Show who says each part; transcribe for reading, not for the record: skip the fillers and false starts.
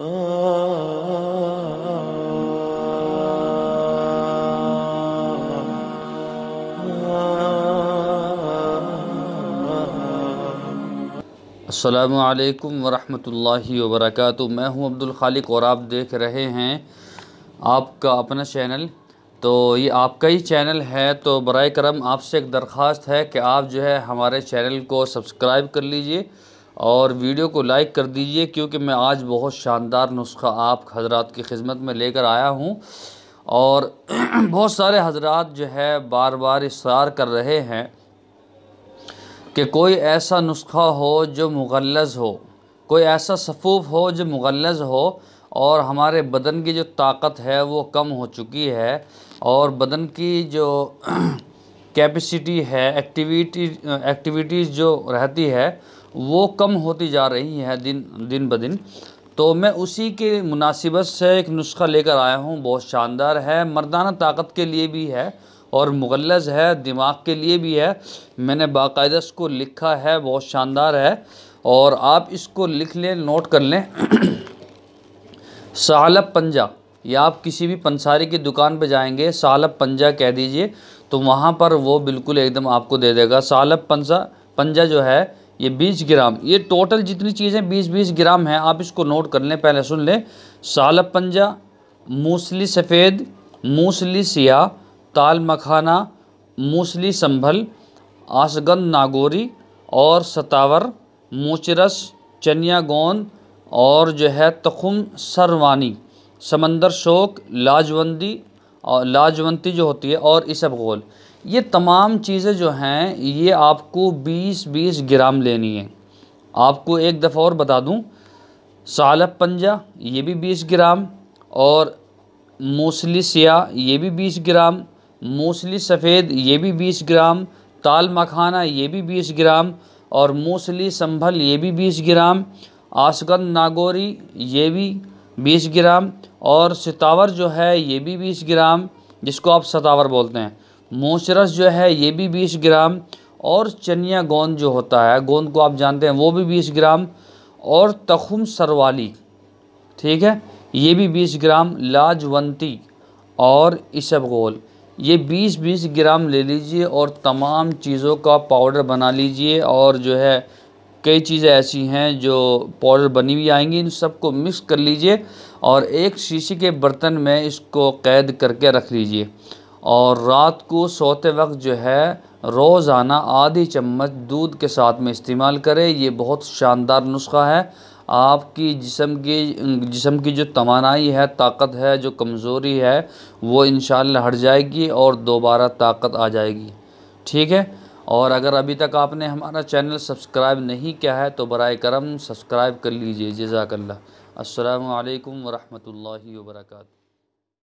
Speaker 1: अस्सलामु अलैकुम वरहमतुल्लाहि वबरकातुहू। मैं हूं अब्दुल खालिक और आप देख रहे हैं आपका अपना चैनल। तो ये आपका ही चैनल है, तो बराए करम आपसे एक दरख्वास्त है कि आप जो है हमारे चैनल को सब्सक्राइब कर लीजिए और वीडियो को लाइक कर दीजिए, क्योंकि मैं आज बहुत शानदार नुस्खा आप हजरात की खिदमत में लेकर आया हूं। और बहुत सारे हजरात जो है बार बार इस्रार कर रहे हैं कि कोई ऐसा नुस्खा हो जो मुग़ल्लज़ हो, कोई ऐसा सफ़ूफ़ हो जो मुग़ल्लज़ हो और हमारे बदन की जो ताकत है वो कम हो चुकी है और बदन की जो कैपेसिटी है, एक्टिविटीज़ जो रहती है वो कम होती जा रही है दिन ब दिन। तो मैं उसी के मुनासिबत से एक नुस्खा लेकर आया हूँ, बहुत शानदार है, मर्दाना ताकत के लिए भी है और मुग़ल्लज़ है, दिमाग के लिए भी है। मैंने बाकायदा इसको लिखा है, बहुत शानदार है और आप इसको लिख लें, नोट कर लें। सालब पंजा, या आप किसी भी पंसारी की दुकान पे जाएंगे, सालब पंजा कह दीजिए तो वहाँ पर वो बिल्कुल एकदम आपको दे देगा। सालब पंजा जो है ये 20 ग्राम, ये टोटल जितनी चीज़ें 20-20 ग्राम हैं, आप इसको नोट कर लें, पहले सुन लें। सालब पंजा, मूसली सफ़ेद, मूसली सियाह, ताल मखाना, मूसली संभल, आसगंद नागौरी और सतावर, मूचरस, चनिया गोंद और जो है तखुम सरवानी, समंदर शोक, लाजवंती और लाजवंती जो होती है और इसबगोल, ये तमाम चीज़ें जो हैं ये आपको 20-20 ग्राम लेनी है। आपको एक दफ़ा और बता दूं, सालब पंजा ये भी 20 ग्राम और मूसली सियाह ये भी 20 ग्राम, मूसली सफ़ेद ये भी 20 ग्राम, ताल मखाना ये भी 20 ग्राम और मूसली संभल ये भी 20 ग्राम, आसगंद नागौरी ये भी 20 ग्राम और सितावर जो है ये भी 20 ग्राम, जिसको आप सतावर बोलते हैं। मूचरस जो है ये भी 20 ग्राम और चनिया गोंद जो होता है, गोंद को आप जानते हैं, वो भी 20 ग्राम और तखुम सरवाली, ठीक है, ये भी 20 ग्राम, लाजवंती और इसबगोल ये 20-20 ग्राम ले लीजिए और तमाम चीज़ों का पाउडर बना लीजिए। और जो है कई चीज़ें ऐसी हैं जो पाउडर बनी हुई आएंगी, इन सबको मिक्स कर लीजिए और एक शीशी के बर्तन में इसको कैद करके रख लीजिए और रात को सोते वक्त जो है रोज़ाना आधी चम्मच दूध के साथ में इस्तेमाल करें। ये बहुत शानदार नुस्खा है, आपकी जिस्म की जो तवानाई है, ताकत है, जो कमज़ोरी है वो इंशाअल्लाह हट जाएगी और दोबारा ताकत आ जाएगी, ठीक है। और अगर अभी तक आपने हमारा चैनल सब्सक्राइब नहीं किया है तो बराए करम सब्सक्राइब कर लीजिए। जज़ाकल्लाह। अस्सलामु अलैकुम वरहमतुल्लाहि वबरकातुहू।